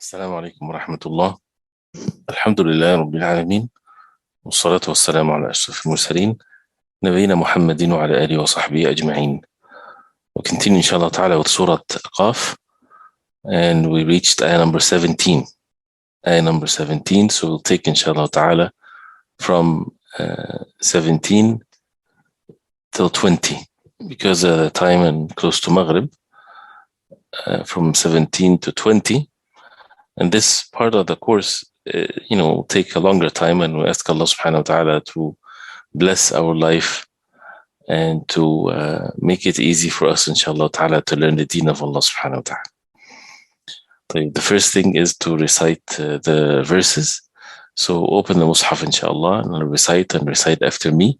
السلام عليكم ورحمة الله. الحمد لله رب العالمين، والصلاة والسلام على أشرف المرسلين نبينا محمد وعلى آله وصحبه أجمعين. We'll continue inshallah ta'ala with Surah Qaf, and we reached ayah number 17. Ayah number 17, so we'll take inshallah ta'ala from 17 till 20, because of the time and close to Maghrib, from 17 to 20. And this part of the course, will take a longer time, and we ask Allah subhanahu wa ta'ala to bless our life and to make it easy for us, inshallah ta'ala, to learn the deen of Allah subhanahu wa ta'ala. The first thing is to recite the verses. So open the Mus'haf, inshallah, and recite after me.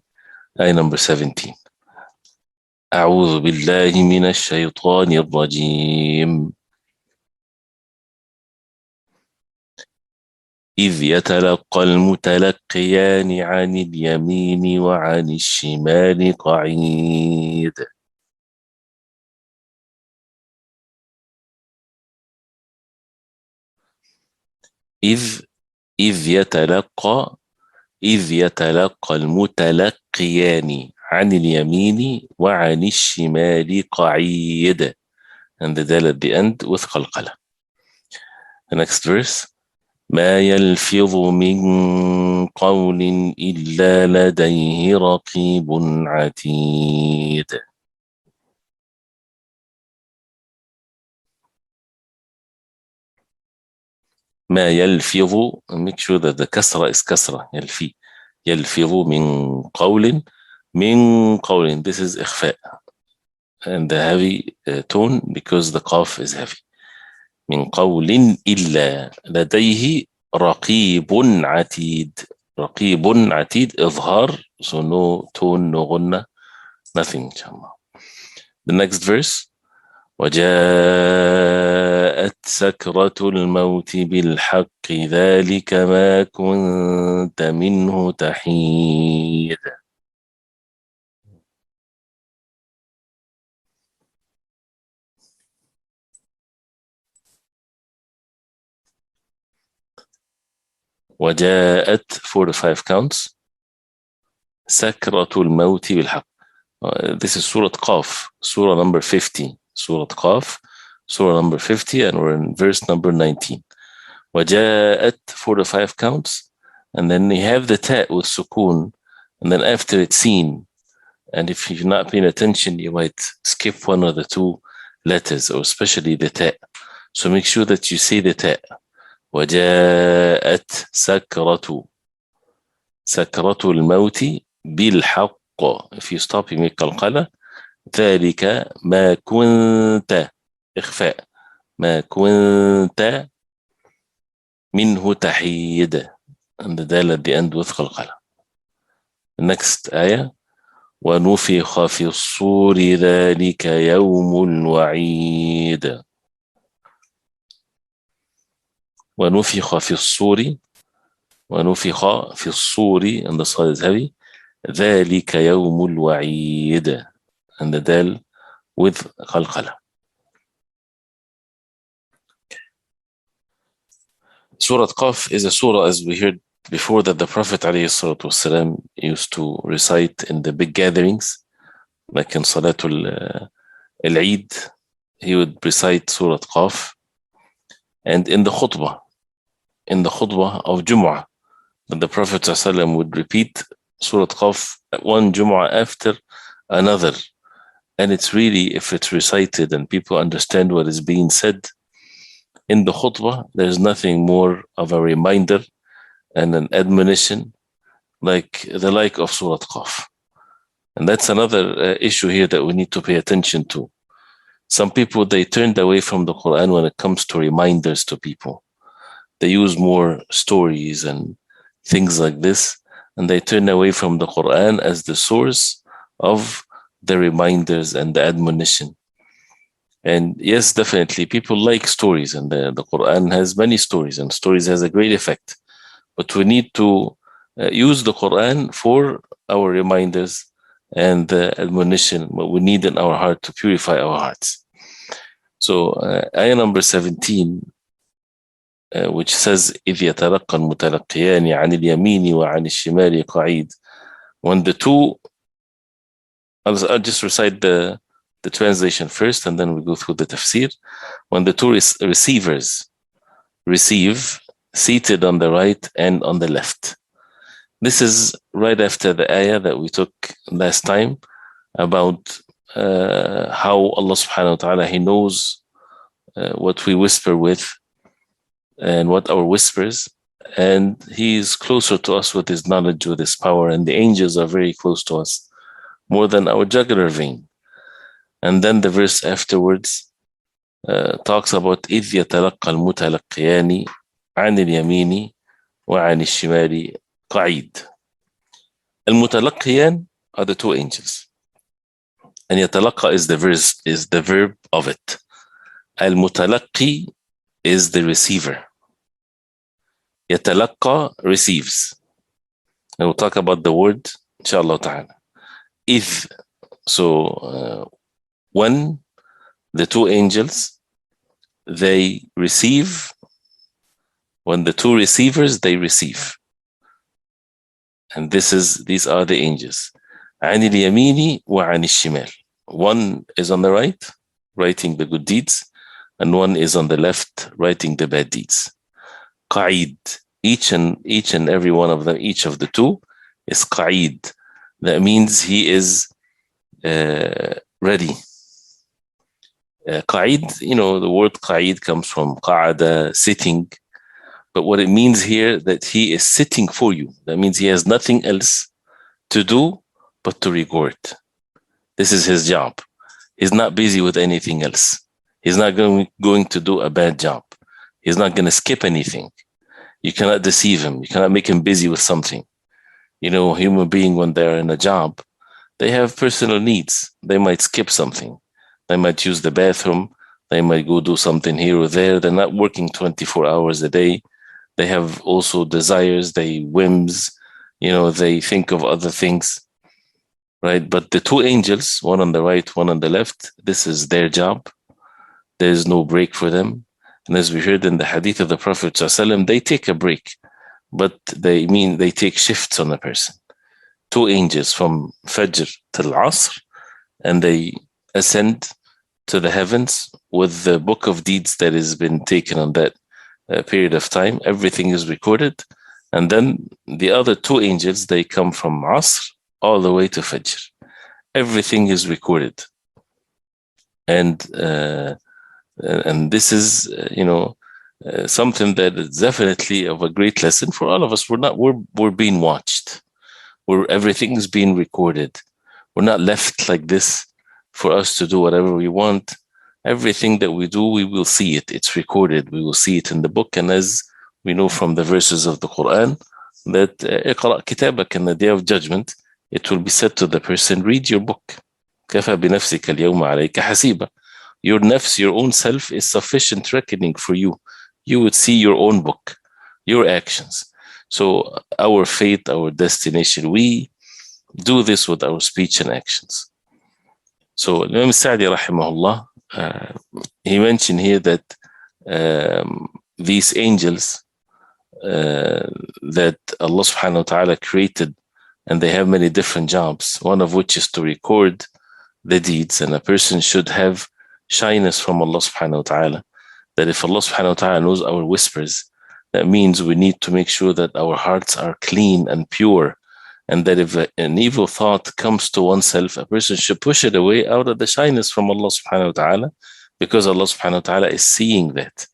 Ayah number 17. أعوذ بالله من الشيطان الرجيم. إذ يتلقى المتلقيان عن اليمين وعن الشمال قعيد. إذ يتلقى المتلقيان عن اليمين وعن الشمال قعيد. And the dal at the end with قلقلة. The next verse. ما يلفظ من قول إلا لديه رقيب عتيد. ما يلفظ, make sure that the kasra is kasra, يلفي. يلفظ من قول, this is إخفاء, and the heavy tone because the qaf is heavy. من قول إلا لديه رقيب عتيد. رقيب عتيد إظهار, so no tone, no غنة, nothing inshallah. The next verse. وجاءت سكرة الموت بالحق ذلك ما كنت منه تحيد. وجاءت 4 to 5 counts. سكرة الموت بالحق. This is Surah Qaf, Surah number 50. Surah Qaf, Surah number 50, and we're in verse number 19. وجاءت 4 to 5 counts, and then you have the ta with sukoon, and then after it's seen. And if you're not paying attention, you might skip one of the two letters, or especially the ta. So make sure that you say the ta. وجاءت سكرة الموت بالحق. If you stop, you make قلقلة. ذلك ما كنت إخفاء. ما كنت منه تحيد. And the dal at the end with قلقلة. The next آية. ونفخ في الصور ذلك يوم الوعيد. ونفخ في الصور and the side is heavy. ذلك يوم الوعيد, and the dal with قلقلة. Surah Qaf is a surah, as we heard before, that the Prophet ﷺ used to recite in the big gatherings, like in Salatul Eid, he would recite Surah Qaf, and in the khutbah of Jumu'ah, that the Prophet ﷺ would repeat Surah Qaf one Jumu'ah after another. And it's really, if it's recited and people understand what is being said in the khutbah, there's nothing more of a reminder and an admonition like of Surah Qaf. And that's another issue here that we need to pay attention to. Some people, they turned away from the Quran when it comes to reminders to people. They use more stories and things like this, and they turn away from the Quran as the source of the reminders and the admonition. And yes, definitely, people like stories, and the Quran has many stories, and stories has a great effect. But we need to use the Quran for our reminders and the admonition, what we need in our heart to purify our hearts. So, ayah number 17 which says إذ يتلقى المتلقيان عن اليمين وعن الشمال قعيد. When the two, I'll just recite the translation first and then we go through the tafsir. When the two receivers receive, seated on the right and on the left. This is right after the ayah that we took last time about how Allah subhanahu wa ta'ala, He knows what we whisper with and what our whispers, and He is closer to us with His knowledge, with His power, and the angels are very close to us, more than our jugular vein. And then the verse afterwards talks about إذ يتلقى المتلقيان عن اليمين وعن الشمال قعيد. المتلقيان are the two angels, and يتلقى is the verb of it. المتلقي is the receiver. يتلقى receives. And we'll talk about the word inshallah ta'ala. إذ, so when the two angels, they receive, when the two receivers, they receive. And these are the angels. عن اليمين وعن الشمال. One is on the right, writing the good deeds, and one is on the left, writing the bad deeds. قعيد. Each and every one of them, each of the two is قعيد. That means he is ready. قعيد, the word قعيد comes from قعد, sitting. But what it means here, that he is sitting for you. That means he has nothing else to do but to record. This is his job. He's not busy with anything else. He's not going to do a bad job. He's not going to skip anything. You cannot deceive him. You cannot make him busy with something. A human being, when they're in a job, they have personal needs. They might skip something. They might use the bathroom. They might go do something here or there. They're not working 24 hours a day. They have also desires, whims, they think of other things, right? But the two angels, one on the right, one on the left, this is their job. There's no break for them. And as we heard in the hadith of the Prophet ﷺ, they take a break, but they take shifts on a person. Two angels from Fajr till Asr, and they ascend to the heavens with the book of deeds that has been taken on that period of time. Everything is recorded. And then the other two angels, they come from Asr all the way to Fajr. Everything is recorded. And this is, something that is definitely of a great lesson for all of us. We're being watched. Everything is being recorded. We're not left like this for us to do whatever we want. Everything that we do, we will see it. It's recorded. We will see it in the book. And as we know from the verses of the Quran, that اقرأ كتابك, in the day of judgment, it will be said to the person, read your book. كفى بنفسك اليوم عليك حسيبا. Your nafs, your own self, is sufficient reckoning for you. You would see your own book, your actions. So our fate, our destination, we do this with our speech and actions. So Imam Sa'di rahimahullah, he mentioned here that these angels that Allah subhanahu wa ta'ala created, and they have many different jobs, one of which is to record the deeds, and a person should have shyness from Allah subhanahu wa ta'ala, that if Allah subhanahu wa ta'ala knows our whispers, that means we need to make sure that our hearts are clean and pure, and that if an evil thought comes to oneself, a person should push it away out of the shyness from Allah subhanahu wa ta'ala, because Allah subhanahu wa ta'ala is seeing that.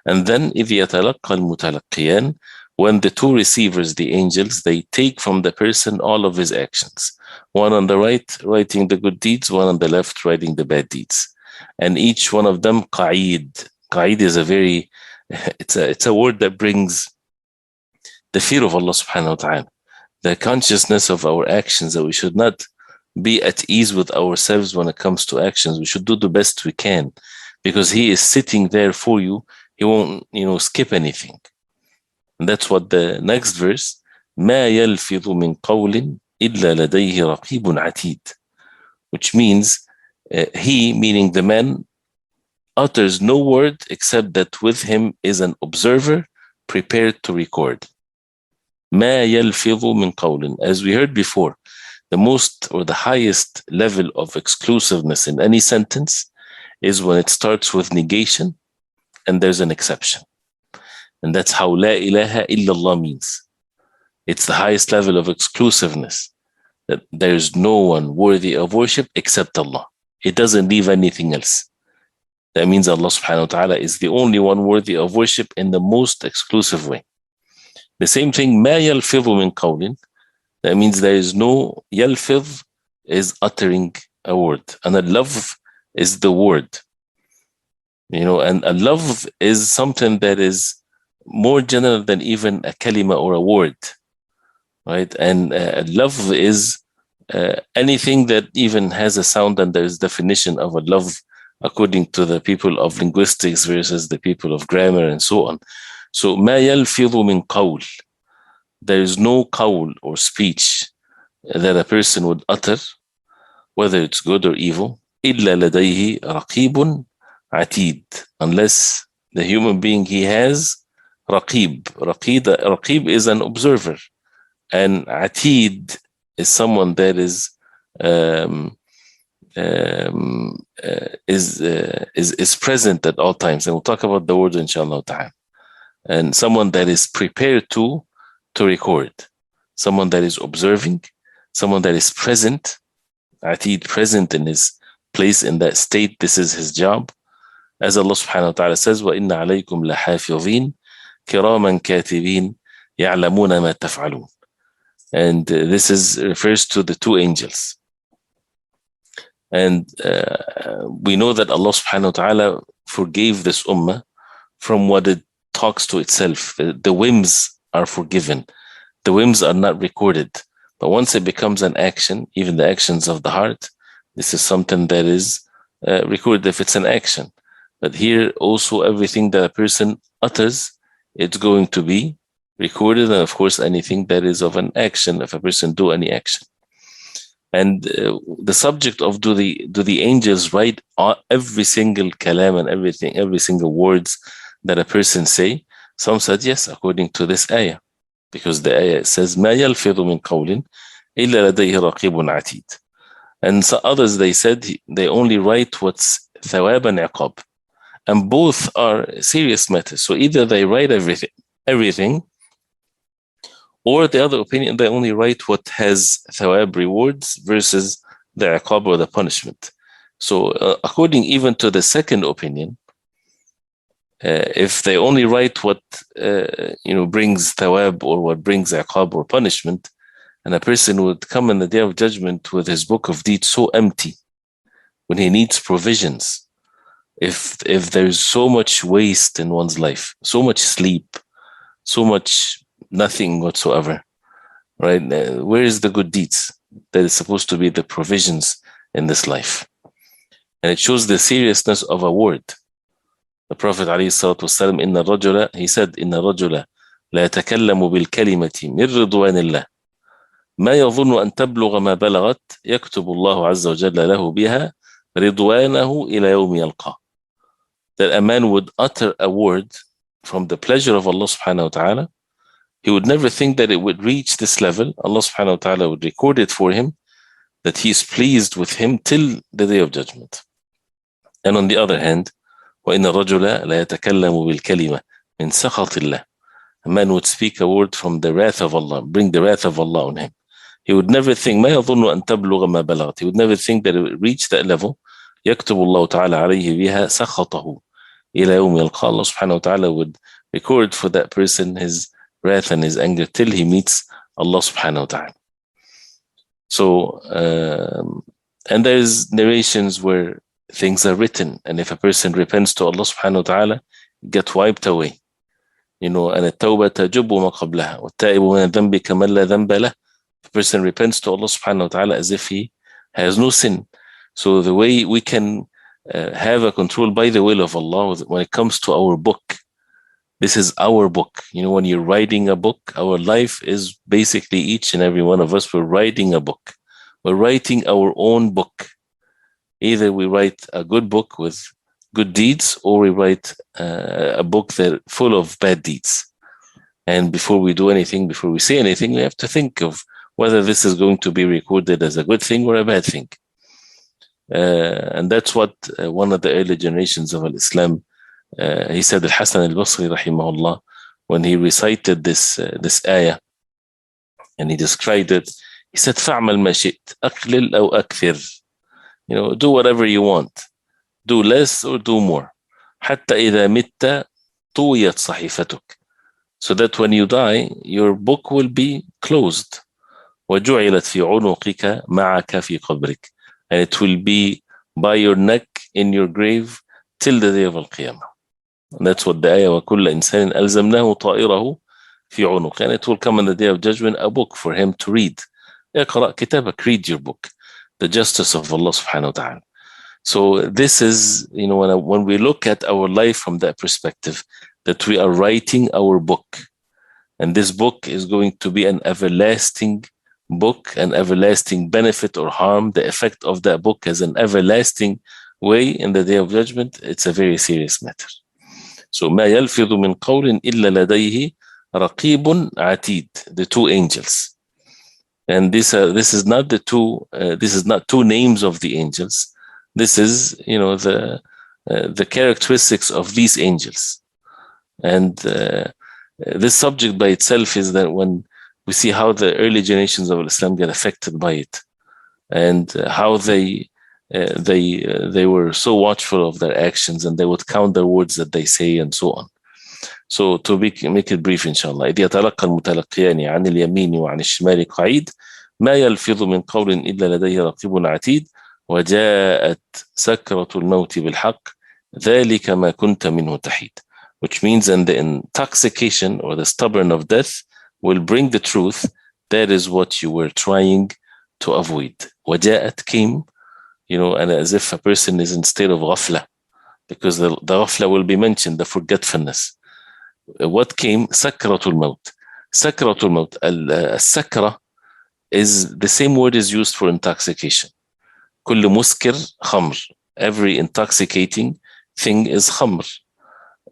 And then إِذْ يَتَلَقَّى الْمُتَلَقِّيَانِ, when the two receivers, the angels, they take from the person all of his actions. One on the right, writing the good deeds, one on the left, writing the bad deeds. And each one of them, qa'id. Qa'id is it's a word that brings the fear of Allah subhanahu wa ta'ala, the consciousness of our actions, that we should not be at ease with ourselves when it comes to actions. We should do the best we can, because He is sitting there for you. He won't, skip anything. And that's what the next verse, مَا يَلْفِظُ مِنْ قَوْلٍ إِلَّا لَدَيْهِ رَقِيبٌ عَتِيدٌ, which means he, meaning the man utters no word except that with him is an observer prepared to record. ما يلفظ من قول. As we heard before, the most or the highest level of exclusiveness in any sentence is when it starts with negation and there's an exception. And that's how La ilaha illallah means. It's the highest level of exclusiveness, that there's no one worthy of worship except Allah. It doesn't leave anything else. That means Allah subhanahu wa ta'ala is the only one worthy of worship in the most exclusive way. The same thing, ما يلفظ من قول. That means there is no, يلفظ is uttering a word, and a love is the word. And a love is something that is more general than even a kalima or a word, right? And love is anything that even has a sound, and there's definition of a love according to the people of linguistics versus the people of grammar and so on. So ما يلفظ من قول. There is no qawl or speech that a person would utter, whether it's good or evil, إلا لديه رقيب عتيد, unless the human being, he has raqib. Raqib is an observer, and atid is someone that is present at all times, and we'll talk about the word inshallah ta'ala. And someone that is prepared to record, someone that is observing, someone that is present, atid, present in his place, in that state. This is his job. As Allah subhanahu wa ta'ala says, وَإِنَّ عَلَيْكُمْ لَحَافِظِينَ كِرَامًا كَاتِبِينَ يَعْلَمُونَ مَا تَفْعَلُونَ. And this refers to the two angels. And we know that Allah subhanahu wa ta'ala forgave this ummah from what it talks to itself. The whims are forgiven. The whims are not recorded. But once it becomes an action, even the actions of the heart, this is something that is recorded if it's an action. But here also, everything that a person utters, it's going to be recorded. And of course, anything that is of an action, if a person do any action. And the subject of do the angels write every single kalam and everything, every single words that a person say? Some said yes, according to this ayah, because the ayah says ما يلفظ من قول إلا لديه رقيب عتيد. And so others, they said they only write what's ثواب and عقاب. And both are serious matters. So either they write everything, or the other opinion, they only write what has thawab, rewards, versus the iqab or the punishment. So according even to the second opinion, if they only write what brings thawab or what brings iqab or punishment, and a person would come in the day of judgment with his book of deeds so empty, when he needs provisions, if there's so much waste in one's life, so much sleep, so much nothing whatsoever, right? Where is the good deeds that is supposed to be the provisions in this life? And it shows the seriousness of a word. The Prophet ﷺ, إن الرجل, he said, إن الرجل لا يتكلم بالكلمة من رضوان الله ما يظن أن تبلغ ما بلغت يكتب الله عز وجل له بها رضوانه إلى يوم يلقاه. That a man would utter a word from the pleasure of Allah subhanahu wa ta'ala. He would never think that it would reach this level. Allah subhanahu wa ta'ala would record it for him, that he is pleased with him till the day of judgment. And on the other hand, وَإِنَّ الرَّجُلَ لَا يَتَكَلَّمُ بِالْكَلِمَةِ مِنْ سَخَطِ اللَّهِ. A man would speak a word from the wrath of Allah, bring the wrath of Allah on him. He would never think, مَا يَظُنُّ أَن تَبْلُغَ مَا بَلَغَتْ. He would never think that it would reach that level. يَكْتُبُ اللَّهُ تَعَالَى عَلَيْهِ بِهَا سَخَطَهُ إِلَى يَوْمِ يَلْقَى. Allah subhanahu wa ta'ala would record for that person his wrath and his anger till he meets Allah subhanahu wa ta'ala. So, and there's narrations where things are written, and if a person repents to Allah subhanahu wa ta'ala, get wiped away. And التوبة تجب ما قبلها والتائب من الذنب كمن لا ذنب له. The person repents to Allah subhanahu wa ta'ala as if he has no sin. So the way we can have a control by the will of Allah when it comes to our book, this is our book. When you're writing a book, our life is basically each and every one of us, we're writing a book. We're writing our own book. Either we write a good book with good deeds, or we write a book that full of bad deeds. And before we do anything, before we say anything, we have to think of whether this is going to be recorded as a good thing or a bad thing. And that's what one of the early generations of Islam, he said, Al-Hasan al-Basri rahimahullah, when he recited this ayah and he described it, he said, فَعْمَلْ مَا شِئْتَ أَقْلِلْ أَوْ أَكْثِرْ. Do whatever you want. Do less or do more. حَتَّى إِذَا مِتَّ طُوِيَتْ صَحِيفَتُكَ. So that when you die, your book will be closed. وَجُعِلَتْ فِي عُنُقِكَ مَعَكَ فِي قَبْرِكَ. And it will be by your neck in your grave till the day of Al-Qiyamah. And that's what the ayah, وَكُلَّ إِنسَانٍ أَلْزَمْنَاهُ طَائِرَهُ فِي عُنُقِ. And it will come on the day of judgment, a book for him to read. اقرأ كتابك, read your book. The justice of Allah subhanahu wa ta'ala. So this is, when we look at our life from that perspective, that we are writing our book. And this book is going to be an everlasting book, an everlasting benefit or harm. The effect of that book as an everlasting way in the day of judgment. It's a very serious matter. So ما يلفظ من قول إلا لديه رقيب عتيد, the two angels. And this is not this is not two names of the angels. This is, the characteristics of these angels. And this subject by itself is that when we see how the early generations of Islam get affected by it, and how they were so watchful of their actions, and they would count their words that they say, and so on. So to make it brief, inshallah. إذ يتلقى المتلقيان عن اليمين وعن الشمال قعيد ما يلفظ من قول إلا لديه رقيب عتيد وجاءت سكرة الموت بالحق ذلك ما كنت منه تحيد. Which means, and the intoxication or the stubborn of death will bring the truth. That is what you were trying to avoid. وجاءت came, and as if a person is in state of ghafla, because the ghafla will be mentioned, the forgetfulness. What came? Sakratul maut. Sakratul maut. Sakra is the same word is used for intoxication. كل مسكر خمر. Every intoxicating thing is khamr.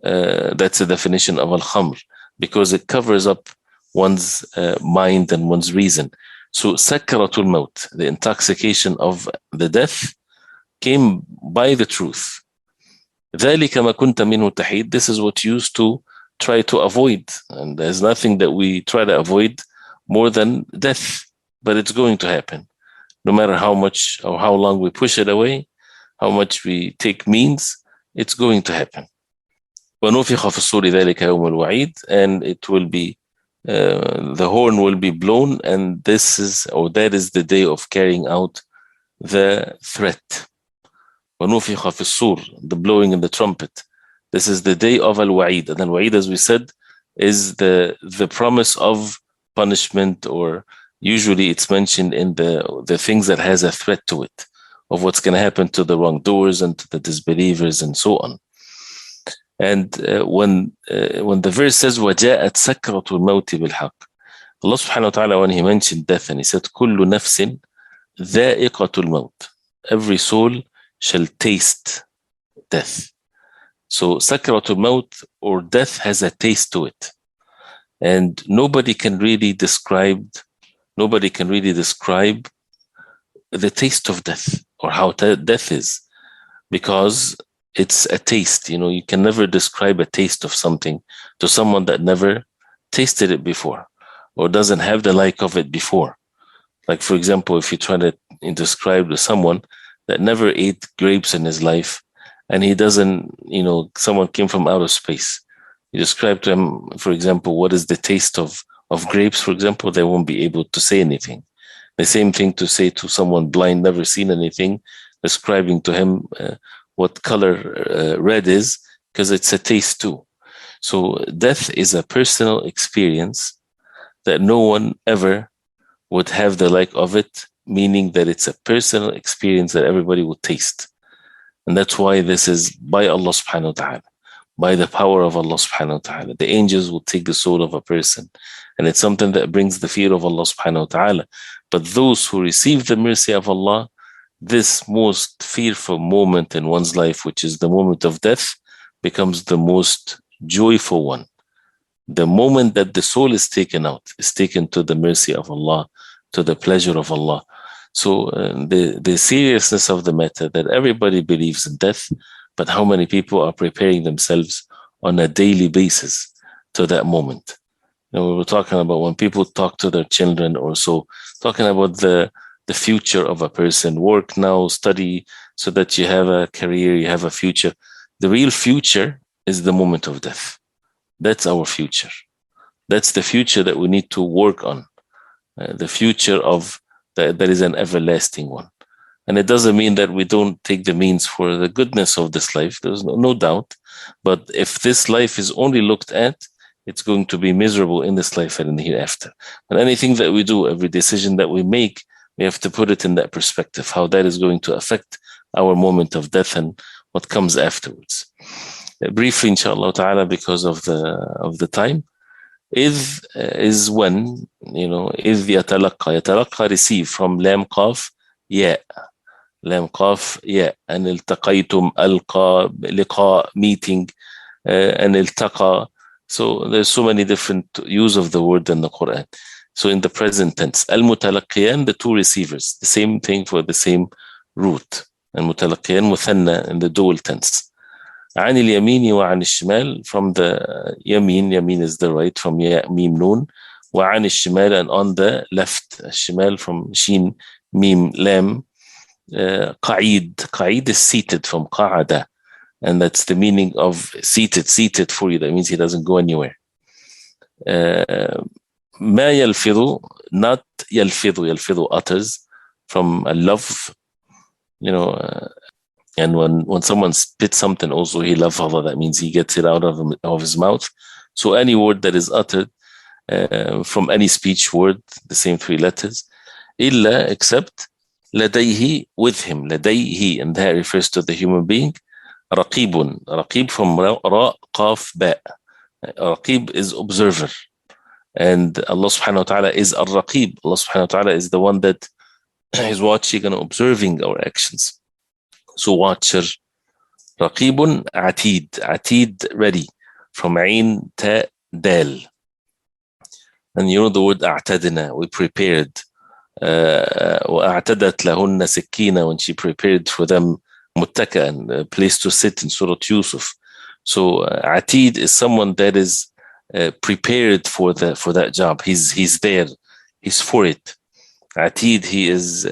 That's the definition of al-khamr, because it covers up one's mind and one's reason. So sakratul maut, the intoxication of the death, came by the truth. ذلك ما كنت منه تحيد. This is what you used to try to avoid, and there's nothing that we try to avoid more than death, but it's going to happen. No matter how much or how long we push it away, how much we take means, it's going to happen. ونفخ في الصور ذلك يوم الوعيد, and it will be, the horn will be blown, and that is the day of carrying out the threat. ونفخ في الصور, the blowing in the trumpet. This is the day of al-wa'id. And al-wa'id, as we said, is the promise of punishment, or usually it's mentioned in the things that has a threat to it, of what's going to happen to the wrongdoers and to the disbelievers and so on. And when the verse says وَجَاءَتْ سَكْرَةُ الْمَوْتِ بِالْحَقِّ, Allah subhanahu wa ta'ala, when he mentioned death, and he said كُلُّ نَفْسٍ ذَائِقَةُ الْمَوْتِ, every soul shall taste death. So sakratul maut, or death, has a taste to it, and nobody can really describe the taste of death, or how death is, because it's a taste. You can never describe a taste of something to someone that never tasted it before, or doesn't have the like of it before. Like, for example, if you try to describe to someone that never ate grapes in his life, and he doesn't, someone came from outer space, you describe to him, for example, what is the taste of grapes, for example, they won't be able to say anything. The same thing to say to someone blind, never seen anything, describing to him what color red is, because it's a taste too. So death is a personal experience that no one ever would have the like of it, meaning that it's a personal experience that everybody will taste. And that's why this is by Allah subhanahu wa ta'ala, by the power of Allah subhanahu wa ta'ala. The angels will take the soul of a person, and it's something that brings the fear of Allah subhanahu wa ta'ala. But those who receive the mercy of Allah, this most fearful moment in one's life, which is the moment of death, becomes the most joyful one. The moment that the soul is taken out, is taken to the mercy of Allah, to the pleasure of Allah. So the seriousness of the matter that everybody believes in death, but how many people are preparing themselves on a daily basis to that moment? We were talking about when people talk to their children or so, talking about the future of a person. Work now, study, so that you have a career, you have a future. The real future is the moment of death. That's our future. That's the future that we need to work on. The future of that is an everlasting one. And it doesn't mean that we don't take the means for the goodness of this life. There's no doubt. But if this life is only looked at, it's going to be miserable in this life and in the hereafter. And anything that we do, every decision that we make, we have to put it in that perspective, how that is going to affect our moment of death and what comes afterwards. Briefly, inshallah ta'ala, because of the time, is when, إذ يتلقى receive from lam qaf ya, lam qaf ya, and التقيتم alqa, liqa, meeting, and iltaqa. So there's so many different use of the word in the Quran. So in the present tense, al-mutalaqqiyan, the two receivers, the same thing for the same root. Al-mutalaqqiyan muthanna in the dual tense. عن اليمين وعن الشمال, from the yamin is the right, from ya, mim, nun, وعن الشمال, and on the left, الشمال from shin, mim, lam, قعيد is seated, from قعدة, and that's the meaning of seated for you. That means he doesn't go anywhere. ما يلفظ, not يلفظ utters, from a love, and when someone spits something, also he lafadha, that means he gets it out of his mouth. So any word that is uttered from any speech word, the same three letters, إلا, except لديه, with him, لديه, and that refers to the human being. Raqib from ra, qaf, ba. Raqib is observer. And Allah subhanahu wa ta'ala is al-Raqib. Allah subhanahu wa ta'ala is the one that is watching and observing our actions. So watcher. Raqibun atid, ready, from ain, ta, dal. And the word a'tadna, we prepared. وَأَعْتَدَتْ لَهُنَّ سِكِّينَ, when she prepared for them مُتَّكَأً, a place to sit, in Surah Yusuf. So atid is someone that is prepared for that job. He's there, he's for it. Atid, he is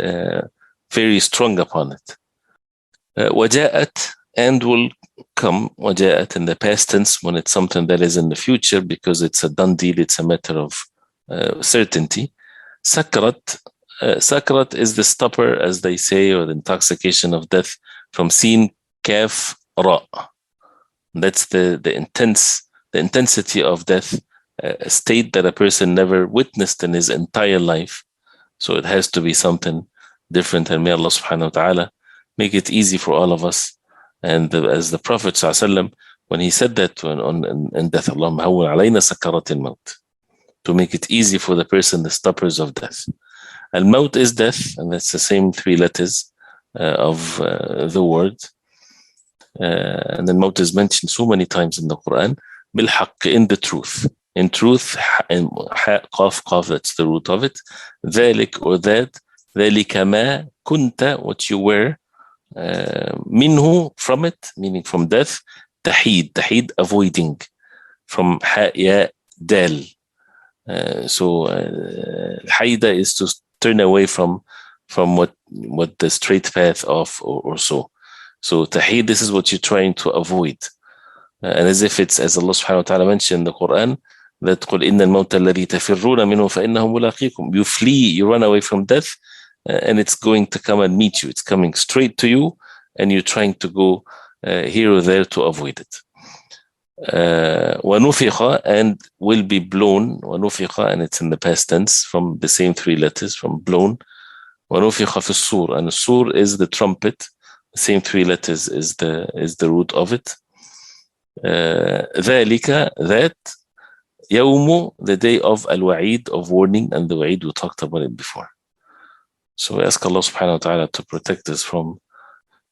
very strong upon it. وجاءت, and will come. وجاءت in the past tense when it's something that is in the future, because it's a done deal, it's a matter of certainty. Sakrat, sakrat is the stupor, as they say, or the intoxication of death, from sin, kaf, ra. That's the intensity of death, a state that a person never witnessed in his entire life. So it has to be something different, and may Allah subhanahu wa ta'ala make it easy for all of us. And as the Prophet ﷺ, when he said that in death, Allahumma hawwin alayna sakaratil maut, to make it easy for the person, the stupors of death. Al-maut is death, and that's the same three letters of the word. And then maut is mentioned so many times in the Quran. Bil-haqq, in the truth. In truth, and qaf, that's the root of it. ذلك, or that. ذلك ما kunta, what you were. Minhu, from it, meaning from death. Tahid, avoiding. From ha, ya, dal. So haida is to turn away from what the straight path of, or so. So tahid, this is what you're trying to avoid. And as if it's, as Allah subhanahu wa ta'ala mentioned in the Quran, that قُلْ إِنَّ الْمَوْتَ الَّذِي تَفِرُّونَ مِنْهُ فَإِنَّهُ مُلَاقِيكُمْ. You flee, you run away from death, and it's going to come and meet you. It's coming straight to you, and you're trying to go here or there to avoid it. وَنُفِخَ, and will be blown. وَنُفِخَ, and it's in the past tense, from the same three letters, from blown. وَنُفِخَ فِي الصُّورِ, and the sur is the trumpet. The same three letters is the root of it. ذَلِكَ, that. يَوْمُ, the day of al-wa'id, of warning, and the wa'id, we talked about it before. So we ask Allah subhanahu wa ta'ala to protect us from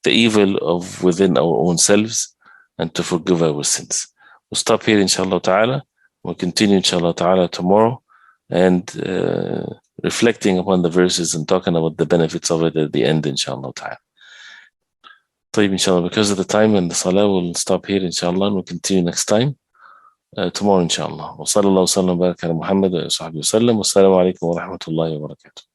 the evil of within our own selves and to forgive our sins. We'll stop here, inshallah ta'ala. We'll continue, inshallah ta'ala, tomorrow and reflecting upon the verses and talking about the benefits of it at the end, inshallah ta'ala. طيب, inshallah, because of the time and the salah, we'll stop here, inshallah, and we'll continue next time. Tomorrow, inshallah. وصلى الله وسلم وبارك على محمد وصحبه وسلم. والسلام عليكم ورحمة الله وبركاته.